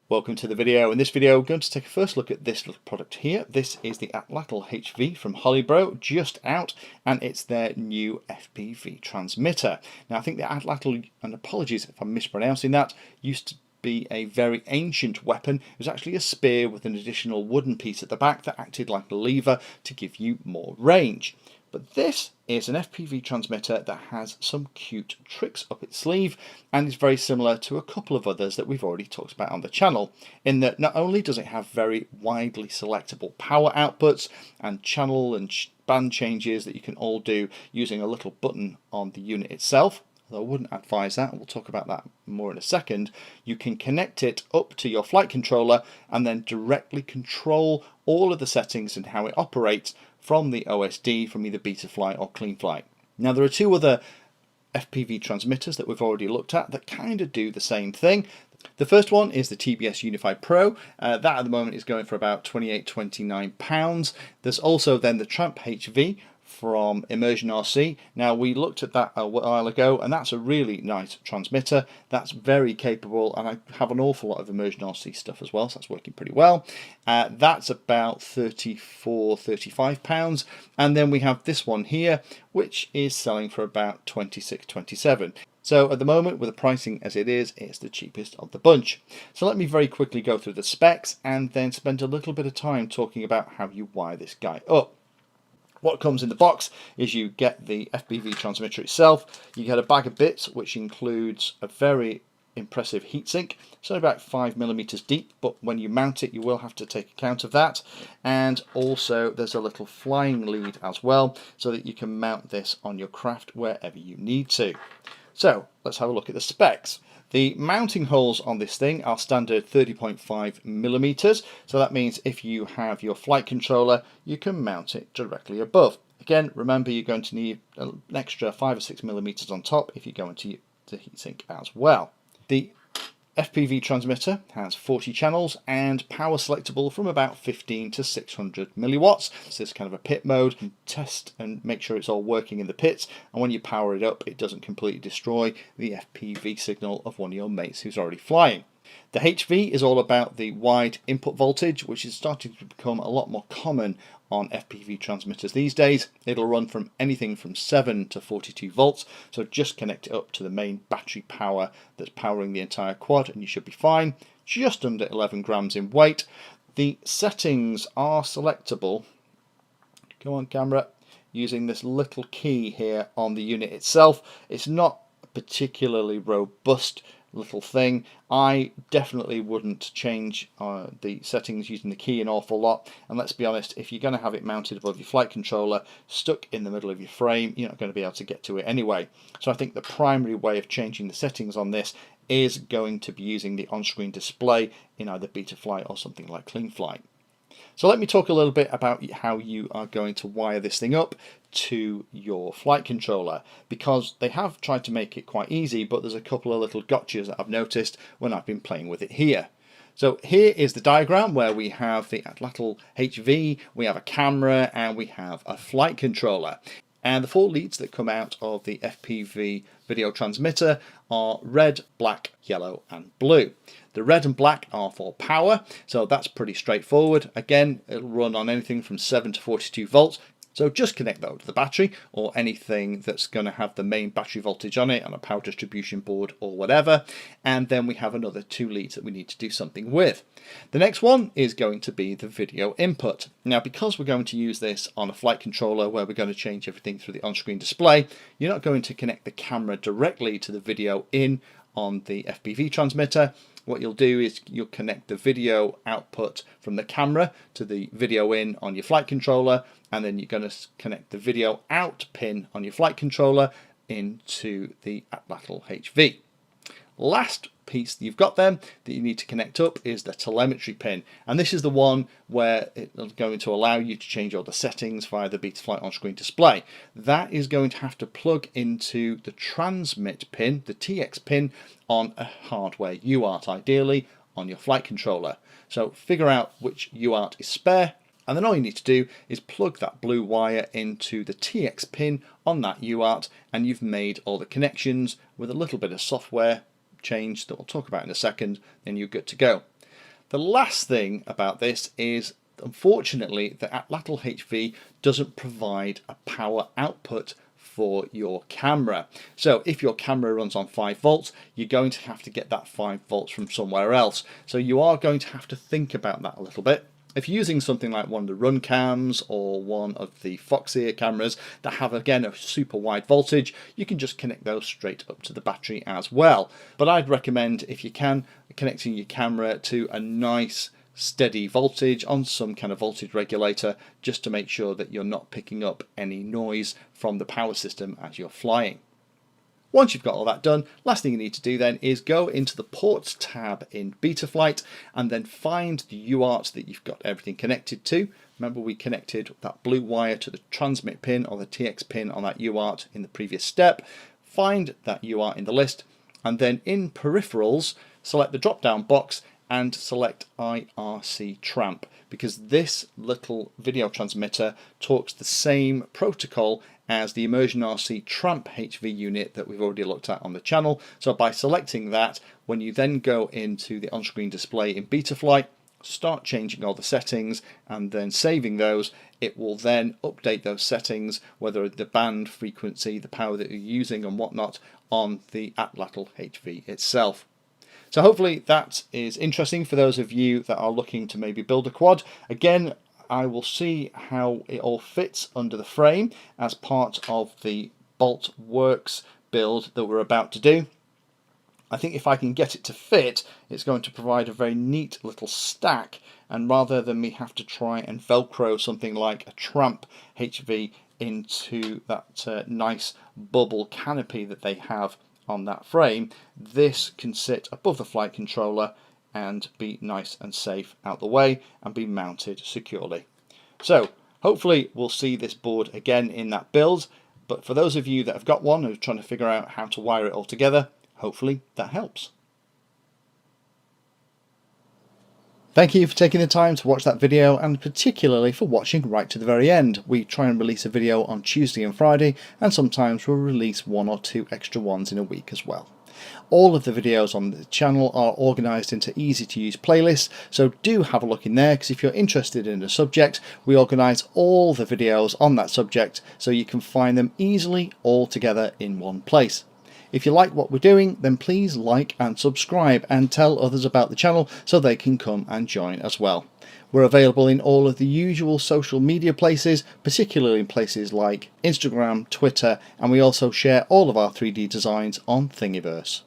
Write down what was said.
Welcome to the video. In this video, we're going to take a first look at this little product here. This is the Atlatl HV from HolyBro, just out, and it's their new FPV transmitter. Now, I think the Atlatl, and apologies if I'm mispronouncing that, used to be a very ancient weapon. It was actually a spear with an additional wooden piece at the back that acted like a lever to give you more range. But this is an FPV transmitter that has some cute tricks up its sleeve and is very similar to a couple of others that we've already talked about on the channel, in that not only does it have very widely selectable power outputs and channel and band changes that you can all do using a little button on the unit itself, although I wouldn't advise that, and we'll talk about that more in a second. You can connect it up to your flight controller and then directly control all of the settings and how it operates from the OSD from either Betaflight or CleanFlight. Now, there are two other FPV transmitters that we've already looked at that kind of do the same thing. The first one is the TBS Unified Pro. That at the moment is going for about £28-29. There's also then the Tramp HV from Immersion RC. Now, we looked at that a while ago, and that's a really nice transmitter. That's very capable, and I have an awful lot of Immersion RC stuff as well, so that's working pretty well. That's about £34-35, and then we have this one here, which is selling for about £26-27. So at the moment, with the pricing as it is, it's the cheapest of the bunch. So let me very quickly go through the specs and then spend a little bit of time talking about how you wire this guy up. What comes in the box is you get the FPV transmitter itself, you get a bag of bits which includes a very impressive heatsink. It's only about 5mm deep, but when you mount it you will have to take account of that. And also there's a little flying lead as well, so that you can mount this on your craft wherever you need to. So let's have a look at the specs. The mounting holes on this thing are standard 30.5mm, so that means if you have your flight controller, you can mount it directly above. Again, remember you're going to need an extra 5 or 6mm on top if you go into the heatsink as well. The FPV transmitter has 40 channels and power selectable from about 15 to 600 milliwatts. It's this kind of a pit mode. You can test and make sure it's all working in the pits, and when you power it up it doesn't completely destroy the FPV signal of one of your mates who's already flying. The HV is all about the wide input voltage, which is starting to become a lot more common on FPV transmitters these days. It'll run from anything from 7 to 42 volts, so just connect it up to the main battery power that's powering the entire quad and you should be fine. Just under 11 grams in weight. The settings are selectable, go on camera, using this little key here on the unit itself. It's not a particularly robust little thing. I definitely wouldn't change the settings using the key an awful lot, and let's be honest, if you're going to have it mounted above your flight controller stuck in the middle of your frame, you're not going to be able to get to it anyway. So I think the primary way of changing the settings on this is going to be using the on-screen display in either Betaflight or something like CleanFlight. So let me talk a little bit about how you are going to wire this thing up to your flight controller, because they have tried to make it quite easy, but there's a couple of little gotchas that I've noticed when I've been playing with it here. So here is the diagram where we have the Atlatl HV, we have a camera, and we have a flight controller. And the four leads that come out of the FPV video transmitter are red, black, yellow and blue. The red and black are for power, so that's pretty straightforward. Again, it'll run on anything from 7 to 42 volts. So just connect that to the battery or anything that's going to have the main battery voltage on it, on a power distribution board or whatever. And then we have another two leads that we need to do something with. The next one is going to be the video input. Now, because we're going to use this on a flight controller where we're going to change everything through the on-screen display, you're not going to connect the camera directly to the video in on the FPV transmitter. What you'll do is you'll connect the video output from the camera to the video in on your flight controller, and then you're going to connect the video out pin on your flight controller into the Atlatl HV. Last piece that you've got then that you need to connect up is the telemetry pin, and this is the one where it's going to allow you to change all the settings via the Betaflight on-screen display. That is going to have to plug into the transmit pin, the TX pin, on a hardware UART, ideally on your flight controller. So figure out which UART is spare, and then all you need to do is plug that blue wire into the TX pin on that UART, and you've made all the connections with a little bit of software change that we'll talk about in a second, then you're good to go. The last thing about this is, unfortunately, the Atlatl HV doesn't provide a power output for your camera. So if your camera runs on 5 volts, you're going to have to get that 5 volts from somewhere else. So you are going to have to think about that a little bit. If you're using something like one of the run cams or one of the Foxeer cameras that have, again, a super wide voltage, you can just connect those straight up to the battery as well. But I'd recommend, if you can, connecting your camera to a nice steady voltage on some kind of voltage regulator, just to make sure that you're not picking up any noise from the power system as you're flying. Once you've got all that done, last thing you need to do then is go into the ports tab in Betaflight and then find the UART that you've got everything connected to. Remember, we connected that blue wire to the transmit pin or the TX pin on that UART in the previous step. Find that UART in the list, and then in peripherals, select the drop down box and select IRC Tramp, because this little video transmitter talks the same protocol as the Immersion RC Tramp HV unit that we've already looked at on the channel. So by selecting that, when you then go into the on-screen display in Betaflight, start changing all the settings and then saving those, it will then update those settings, whether the band, frequency, the power that you're using and whatnot, on the Atlatl HV itself. So hopefully that is interesting for those of you that are looking to maybe build a quad. Again, I will see how it all fits under the frame as part of the Bolt Works build that we're about to do. I think if I can get it to fit, it's going to provide a very neat little stack, and rather than me have to try and velcro something like a Tramp HV into that nice bubble canopy that they have on that frame, this can sit above the flight controller and be nice and safe out the way and be mounted securely. So hopefully we'll see this board again in that build, but for those of you that have got one and are trying to figure out how to wire it all together, hopefully that helps. Thank you for taking the time to watch that video, and particularly for watching right to the very end. We try and release a video on Tuesday and Friday, and sometimes we'll release 1 or 2 extra ones in a week as well. All of the videos on the channel are organised into easy to use playlists, so do have a look in there, because if you're interested in a subject, we organise all the videos on that subject so you can find them easily all together in one place. If you like what we're doing, then please like and subscribe and tell others about the channel so they can come and join as well. We're available in all of the usual social media places, particularly in places like Instagram, Twitter, and we also share all of our 3D designs on Thingiverse.